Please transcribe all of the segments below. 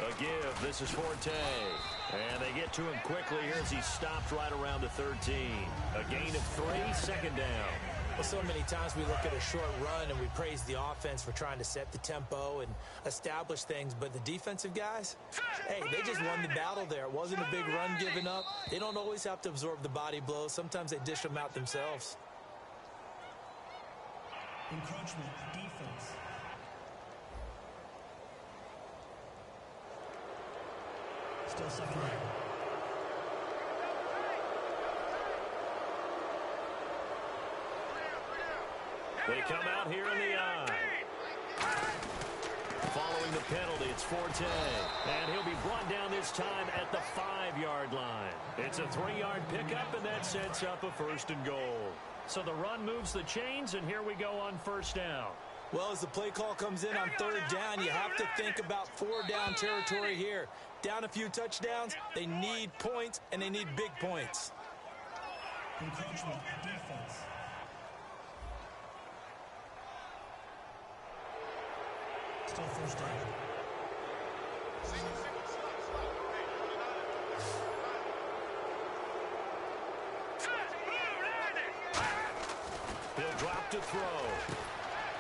A give. This is Forte. And they get to him quickly here as he stopped right around the 13. A gain of 3, second down. Well, so many times we look at a short run and we praise the offense for trying to set the tempo and establish things, but the defensive guys, hey, they just won the battle there. It wasn't a big run given up. They don't always have to absorb the body blows. Sometimes they dish them out themselves. Encroachment, defense. Still second down. They come out here in the eye. Following the penalty, it's Forte. And he'll be brought down this time at the 5-yard line. It's a 3-yard pickup, and that sets up a 1st and goal. So the run moves the chains, and here we go on 1st down. Well, as the play call comes in on 3rd down, you have to think about 4-down territory here. Down a few touchdowns, they need points, and they need big points. Encroachment, defense. Still 1st down. He'll drop to throw.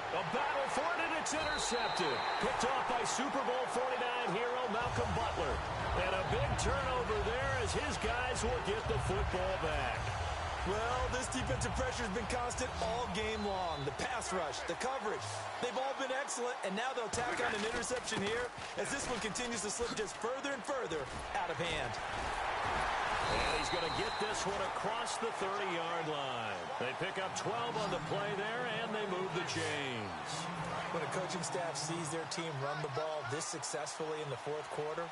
A battle for it, and it's intercepted. Picked off by Super Bowl 49 hero Malcolm Butler. And a big turnover there as his guys will get the football back. Well, this defensive pressure has been constant all game long. The pass rush, the coverage, they've all been excellent, and now they'll tack on an interception here as this one continues to slip just further and further out of hand. And he's going to get this one across the 30-yard line. They pick up 12 on the play there, and they move the chains. When a coaching staff sees their team run the ball this successfully in the 4th quarter,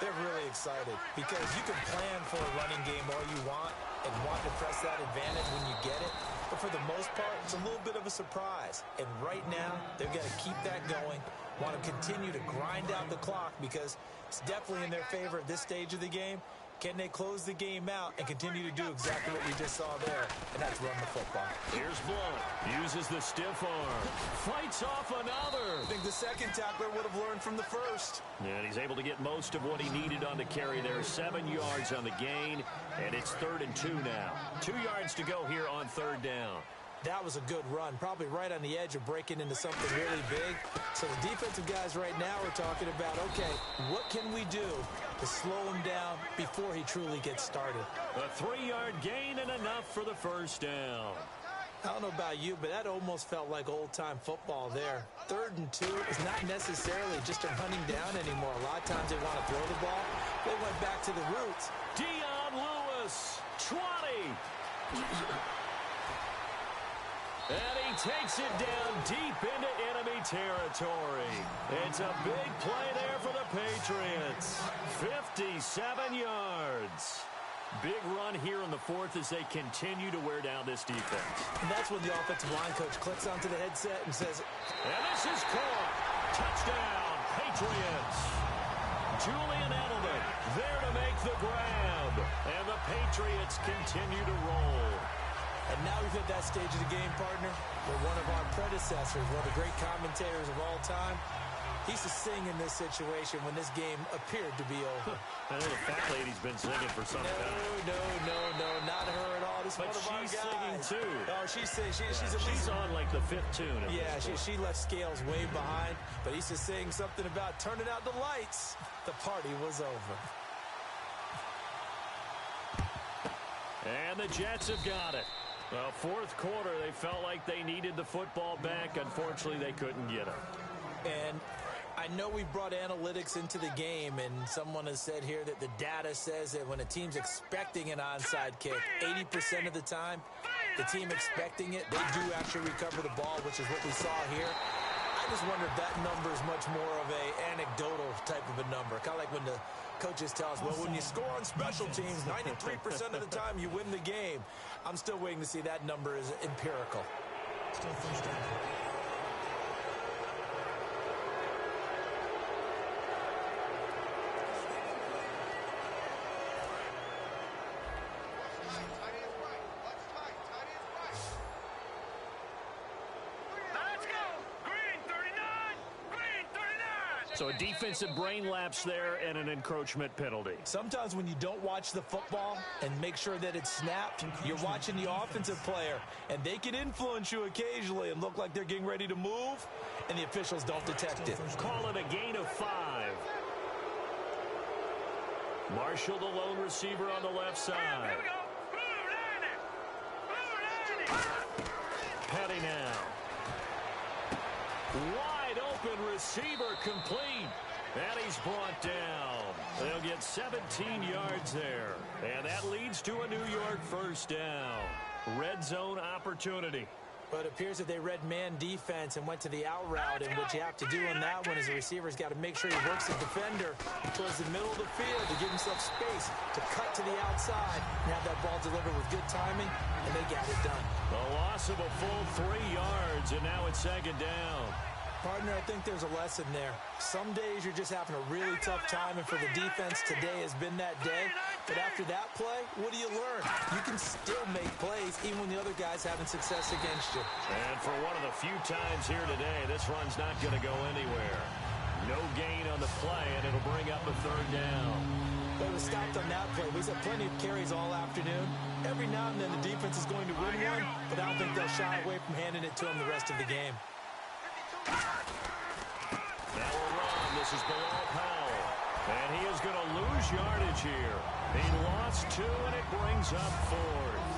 they're really excited because you can plan for a running game all you want and want to press that advantage when you get it. But for the most part, it's a little bit of a surprise. And right now, they've got to keep that going, want to continue to grind out the clock because it's definitely in their favor at this stage of the game. Can they close the game out and continue to do exactly what we just saw there, and that's run the football? Here's Blunt. Uses the stiff arm. Fights off another. I think the second tackler would have learned from the first. And he's able to get most of what he needed on the carry there. 7 yards on the gain, and it's 3rd and 2 now. 2 yards to go here on 3rd down. That was a good run, probably right on the edge of breaking into something really big. So the defensive guys right now are talking about, okay, what can we do to slow him down before he truly gets started? A 3-yard gain and enough for the 1st down. I don't know about you, but that almost felt like old-time football there. 3rd and 2 is not necessarily just a running down anymore. A lot of times they want to throw the ball. They went back to the roots. Dion Lewis, 20. And he takes it down deep into enemy territory. It's a big play there for the Patriots. 57 yards. Big run here in the 4th as they continue to wear down this defense. And that's when the offensive line coach clicks onto the headset and says, and this is caught. Touchdown, Patriots. Julian Edelman there to make the grab. And the Patriots continue to roll. And now we've hit that stage of the game, partner, where one of our predecessors, one of the great commentators of all time, he used to sing in this situation when this game appeared to be over. I know the fat lady's been singing for some time. No, not her at all. This is but one of our guys. She's singing too. Oh, she's she's on like the 5th tune. Yeah, she left Scales way behind, but he used to sing something about turning out the lights. The party was over. And the Jets have got it. Well, 4th quarter, they felt like they needed the football back. Unfortunately, they couldn't get it. And I know we brought analytics into the game, and someone has said here that the data says that when a team's expecting an onside kick, 80% of the time, the team expecting it, they do actually recover the ball, which is what we saw here. I just wonder if that number is much more of a anecdotal type of a number. Kind of like when the coaches tell us, well, when you score on special teams, 93% of the time you win the game. I'm still waiting to see that number is empirical. Still 1st down. So a defensive brain lapse there and an encroachment penalty. Sometimes when you don't watch the football and make sure that it's snapped, you're watching the offensive player, and they can influence you occasionally and look like they're getting ready to move, and the officials don't detect it. Call it a gain of 5. Marshall, the lone receiver on the left side. Petty now. Wide open receiver complete. And he's brought down. They'll get 17 yards there. And that leads to a New York first down. Red zone opportunity. But it appears that they read man defense and went to the out route, and what you have to do on that one is the receiver's got to make sure he works the defender towards the middle of the field to give himself space to cut to the outside and have that ball delivered with good timing, and they got it done. A loss of a full 3 yards, and now it's second down. Partner, I think there's a lesson there. Some days you're just having a really tough time, and for the defense, today has been that day. But after that play, what do you learn? You can still make plays even when the other guy's having success against you. And for one of the few times here today, this run's not going to go anywhere. No gain on the play, and it'll bring up a third down. But it was stopped on that play. We've had plenty of carries all afternoon. Every now and then the defense is going to win one, but I don't think they'll shy away from handing it to him the rest of the game. Now we'll run. This is Bilal Powell. And he is going to lose yardage here. He lost 2, and it brings up 4th.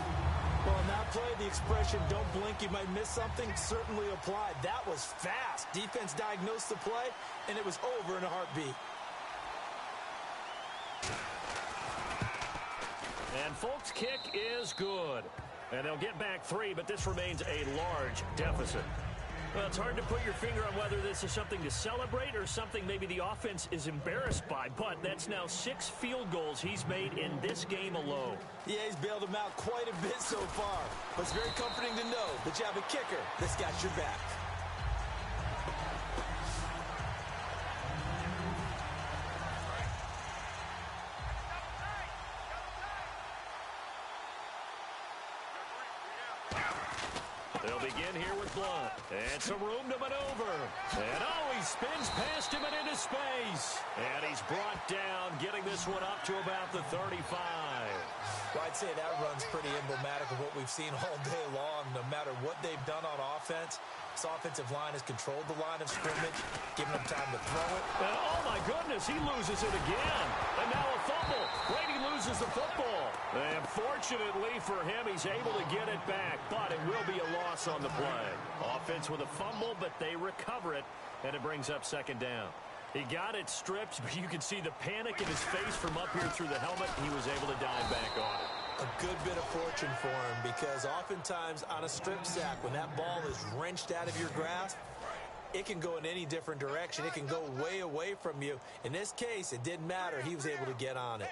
Well, on that play, the expression, don't blink, you might miss something, certainly applied. That was fast. Defense diagnosed the play, and it was over in a heartbeat. And folks, kick is good. And they'll get back 3, but this remains a large deficit. Well, it's hard to put your finger on whether this is something to celebrate or something maybe the offense is embarrassed by, but that's now 6 field goals he's made in this game alone. Yeah, he's bailed them out quite a bit so far, but it's very comforting to know that you have a kicker that's got your back. They'll begin here with Blunt. And some room to maneuver. And he spins past him and into space. And he's brought down, getting this one up to about the 35. Well, I'd say that run's pretty emblematic of what we've seen all day long. No matter what they've done on offense, this offensive line has controlled the line of scrimmage, given them time to throw it. And oh, my goodness, he loses it again. And now a fumble. Brady loses the football. And fortunately for him, he's able to get it back, but it will be a loss on the play. Offense with a fumble, but they recover it, and it brings up second down. He got it stripped, but you can see the panic in his face from up here through the helmet. He was able to dive back on it. A good bit of fortune for him, because oftentimes on a strip sack, when that ball is wrenched out of your grasp, it can go in any different direction. It can go way away from you. In this case, it didn't matter. He was able to get on it.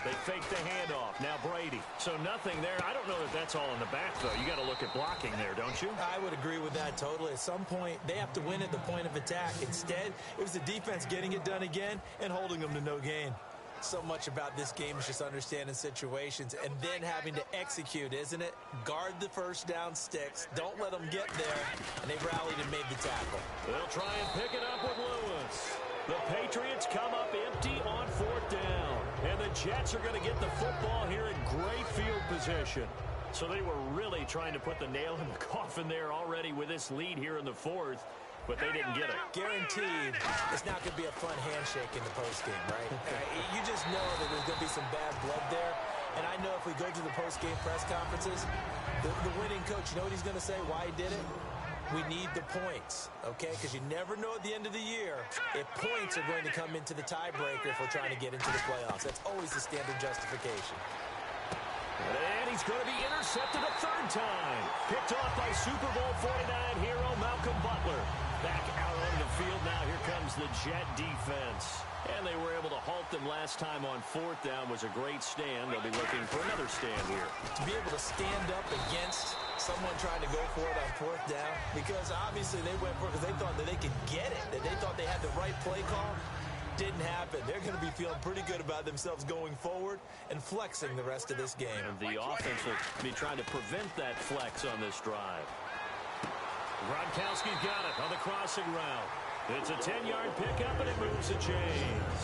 They fake the handoff. Now Brady. So nothing there. I don't know that that's all in the back, though. You got to look at blocking there, don't you? I would agree with that totally. At some point, they have to win at the point of attack. Instead, it was the defense getting it done again and holding them to no gain. So much about this game is just understanding situations and then having to execute, isn't it? Guard the first down sticks. Don't let them get there. And they rallied and made the tackle. They'll try and pick it up with Lewis. The Patriots come up empty on 4th down. And the Jets are going to get the football here in great field position. So they were really trying to put the nail in the coffin there already with this lead here in the 4th. But they didn't get it. Guaranteed, it's not going to be a fun handshake in the postgame, right? You just know that there's going to be some bad blood there. And I know if we go to the postgame press conferences, the winning coach, you know what he's going to say, why he did it? We need the points, okay? Because you never know at the end of the year if points are going to come into the tiebreaker if we're trying to get into the playoffs. That's always the standard justification. And he's going to be intercepted a 3rd time. Picked off by Super Bowl 49 hero Malcolm Butler. Back out on the field now. Here comes the Jet defense. And they were able to halt them last time on 4th down. Was a great stand. They'll be looking for another stand here. To be able to stand up against someone trying to go for it on 4th down, because obviously they went for it because they thought that they could get it, that they thought they had the right play call. Didn't happen. They're going to be feeling pretty good about themselves going forward and flexing the rest of this game. And the offense will be trying to prevent that flex on this drive. Gronkowski's got it on the crossing route. It's a 10-yard pickup, and it moves the chains.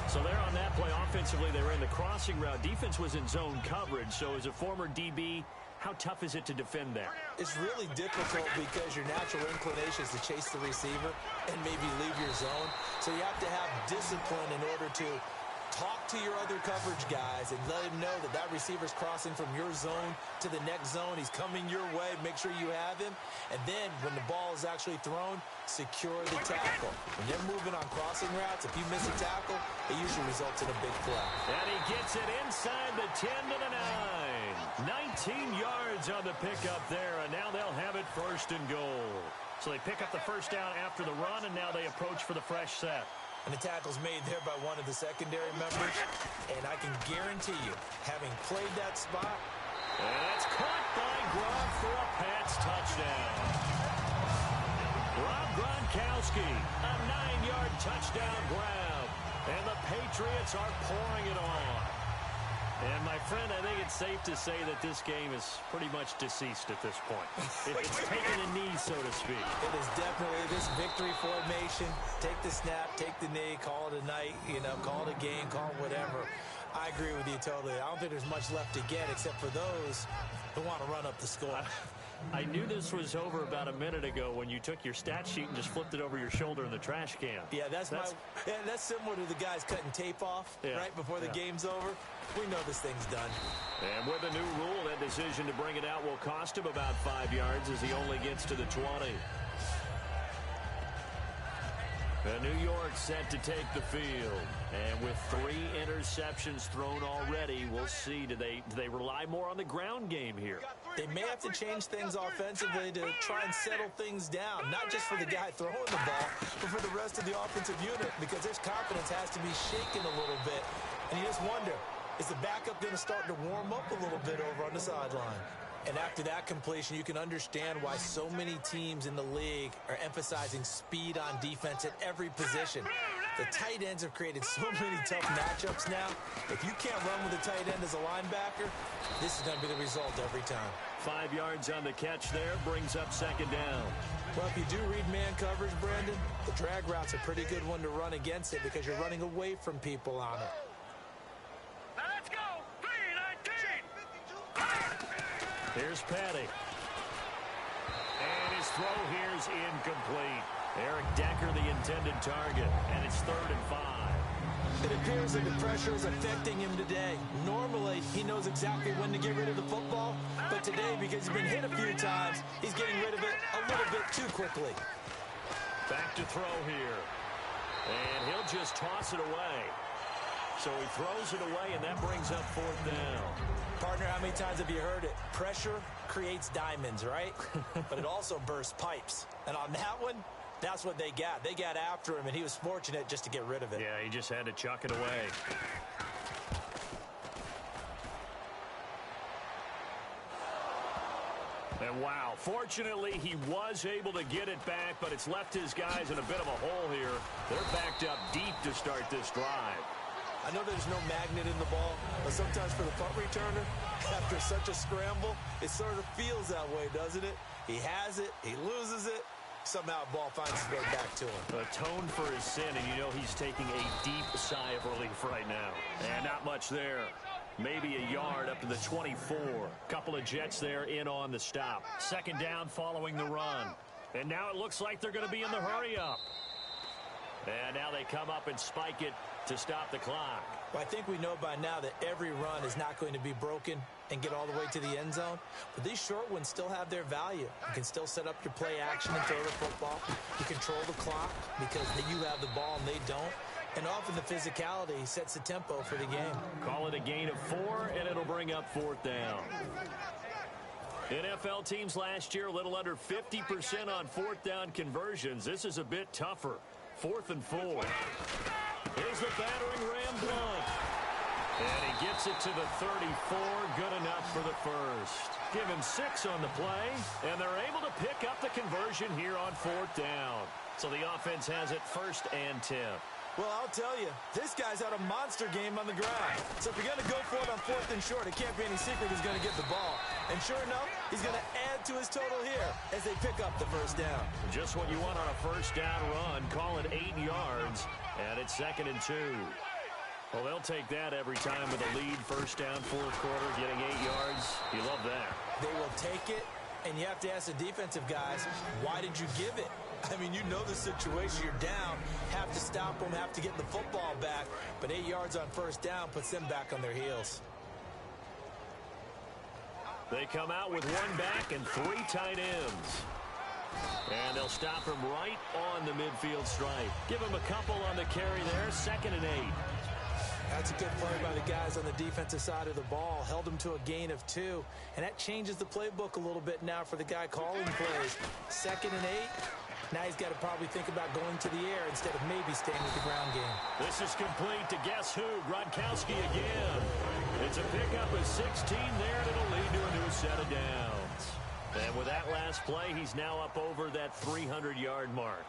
So there on that play, offensively, they ran the crossing route. Defense was in zone coverage. So as a former DB, how tough is it to defend that? It's really difficult because your natural inclination is to chase the receiver and maybe leave your zone. So you have to have discipline in order to talk to your other coverage guys and let him know that that receiver's crossing from your zone to the next zone. He's coming your way. Make sure you have him. And then when the ball is actually thrown, secure the tackle. When you're moving on crossing routes, if you miss a tackle, it usually results in a big play. And he gets it inside the 10 to the 9. 19 yards on the pickup there, and now they'll have it first and goal. So they pick up the first down after the run, and now they approach for the fresh set. And the tackle's made there by one of the secondary members. And I can guarantee you, having played that spot. And that's caught by Gronk for a Pats touchdown. Rob Gronkowski, a 9-yard touchdown grab. And the Patriots are pouring it on. And, my friend, I think it's safe to say that this game is pretty much deceased at this point. It's taken a knee, so to speak. It is definitely this victory formation. Take the snap, take the knee, call it a night, call it a game, call it whatever. I agree with you totally. I don't think there's much left to get except for those who want to run up the score. I knew this was over about a minute ago when you took your stat sheet and just flipped it over your shoulder in the trash can. Yeah, that's similar to the guys cutting tape off right before the game's over. We know this thing's done. And with a new rule, that decision to bring it out will cost him about 5 yards as he only gets to the 20. And New York set to take the field. And with 3 interceptions thrown already, we'll see. Do they rely more on the ground game here? They may have to change things offensively to try and settle things down. Not just for the guy throwing the ball, but for the rest of the offensive unit. Because his confidence has to be shaken a little bit. And you just wonder, is the backup going to start to warm up a little bit over on the sideline? And after that completion, you can understand why so many teams in the league are emphasizing speed on defense at every position. The tight ends have created so many tough matchups now. If you can't run with a tight end as a linebacker, this is going to be the result every time. 5 yards on the catch there, brings up second down. Well, if you do read man coverage, Brandon, the drag route's a pretty good one to run against it because you're running away from people on it. Let's go! 3-19! Here's Patty. And his throw here is incomplete. Eric Decker, the intended target, and it's 3rd and 5. It appears that the pressure is affecting him today. Normally, he knows exactly when to get rid of the football, but today, because he's been hit a few times, he's getting rid of it a little bit too quickly. Back to throw here. And he'll just toss it away. So he throws it away, and that brings up 4th down. Partner, how many times have you heard it? Pressure creates diamonds, right? But it also bursts pipes. And on that one, that's what they got. They got after him, and he was fortunate just to get rid of it. Yeah, he just had to chuck it away. And wow, fortunately, he was able to get it back, but it's left his guys in a bit of a hole here. They're backed up deep to start this drive. I know there's no magnet in the ball, but sometimes for the punt returner, after such a scramble, it sort of feels that way, doesn't it? He has it, he loses it, somehow the ball finds its way back to him. Atone for his sin, and you know he's taking a deep sigh of relief right now. And not much there. Maybe a yard up to the 24. Couple of Jets there in on the stop. Second down following the run. And now it looks like they're going to be in the hurry-up. And now they come up and spike it to stop the clock. Well, I think we know by now that every run is not going to be broken and get all the way to the end zone. But these short ones still have their value. You can still set up your play action and throw the football. You control the clock because you have the ball and they don't. And often the physicality sets the tempo for the game. Call it a gain of 4, and it'll bring up 4th down. NFL teams last year, a little under 50% on 4th down conversions. This is a bit tougher. 4th and 4. Here's the battering Ram Blunt. And he gets it to the 34. Good enough for the first. Give him 6 on the play, and they're able to pick up the conversion here on 4th down. So the offense has it 1st and 10. Well, I'll tell you, this guy's had a monster game on the ground. So if you're going to go for it on 4th and short, it can't be any secret he's going to get the ball. And sure enough, he's going to add to his total here as they pick up the first down. Just what you want on a first down run. Call it 8 yards, and it's 2nd and 2. Well, they'll take that every time with a lead. First down, fourth quarter, getting 8 yards. You love that. They will take it, and you have to ask the defensive guys, why did you give it? I mean, you know the situation. You're down, have to stop them, have to get the football back. But 8 yards on first down puts them back on their heels. They come out with 1 back and 3 tight ends. And they'll stop him right on the midfield stripe. Give him a couple on the carry there. 2nd and 8. That's a good play by the guys on the defensive side of the ball. Held them to a gain of 2. And that changes the playbook a little bit now for the guy calling plays. 2nd and 8. Now he's got to probably think about going to the air instead of maybe staying with the ground game. This is complete to guess who? Gronkowski again. It's a pickup of 16 there, and it'll lead to a new set of downs. And with that last play, he's now up over that 300-yard mark.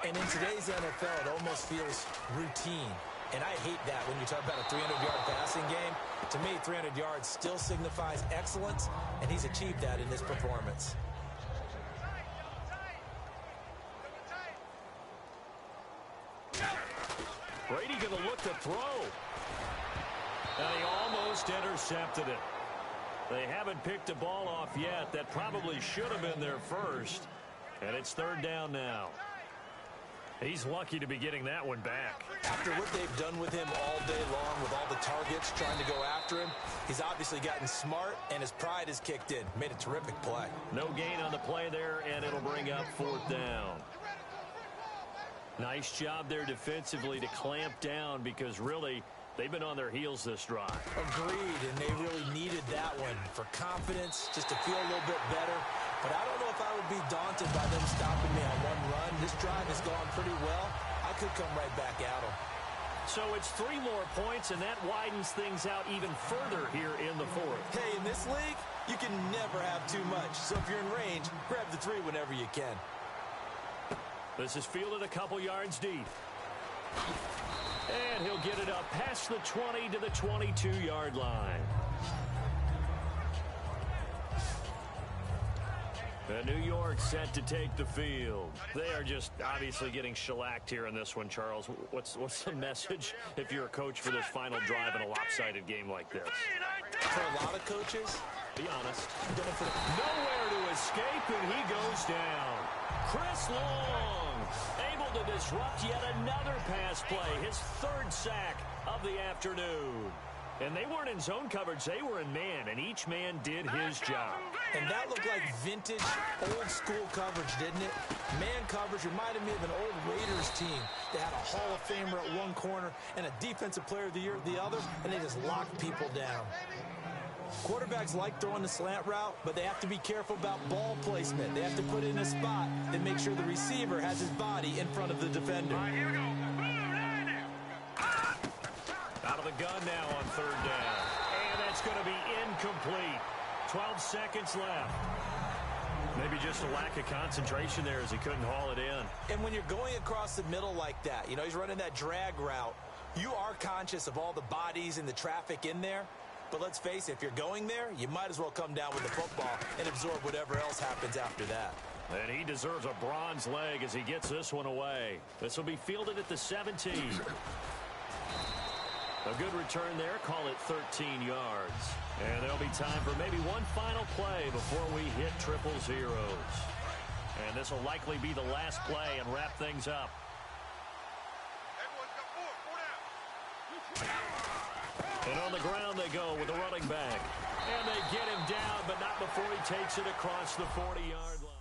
And in today's NFL, it almost feels routine. And I hate that when you talk about a 300-yard passing game. To me, 300 yards still signifies excellence, and he's achieved that in this performance. Brady going to look to throw. And he almost intercepted it. They haven't picked a ball off yet. That probably should have been their first. And it's 3rd down now. He's lucky to be getting that one back. After what they've done with him all day long with all the targets trying to go after him, he's obviously gotten smart, and his pride has kicked in. Made a terrific play. No gain on the play there, and it'll bring up 4th down. Nice job there defensively to clamp down because really they've been on their heels this drive. Agreed, and they really needed that one for confidence, just to feel a little bit better. But I don't know if I would be daunted by them stopping me on one run. This drive has gone pretty well. I could come right back at them. So it's 3 more points, and that widens things out even further here in the 4th. Hey, in this league, you can never have too much. So if you're in range, grab the 3 whenever you can. This is fielded a couple yards deep. And he'll get it up past the 20 to the 22-yard line. New York set to take the field. They are just obviously getting shellacked here in this one, Charles. What's the message if you're a coach for this final drive in a lopsided game like this? For a lot of coaches, be honest. Nowhere to escape, and he goes down. Chris Long able to disrupt yet another pass play. His 3rd sack of the afternoon. And they weren't in zone coverage. They were in man, and each man did his job. And that looked like vintage, old-school coverage, didn't it? Man coverage reminded me of an old Raiders team. They had a Hall of Famer at one corner and a Defensive Player of the Year at the other, and they just locked people down. Quarterbacks like throwing the slant route, but they have to be careful about ball placement. They have to put it in a spot that makes sure the receiver has his body in front of the defender. Here we go. Out of the gun now on 3rd down. And that's going to be incomplete. 12 seconds left. Maybe just a lack of concentration there as he couldn't haul it in. And when you're going across the middle like that, you know, he's running that drag route, you are conscious of all the bodies and the traffic in there. But let's face it, if you're going there, you might as well come down with the football and absorb whatever else happens after that. And he deserves a bronze leg as he gets this one away. This will be fielded at the 17. A good return there. Call it 13 yards. And there'll be time for maybe one final play before we hit triple zeros. And this will likely be the last play and wrap things up. And on the ground they go with the running back. And they get him down, but not before he takes it across the 40-yard line.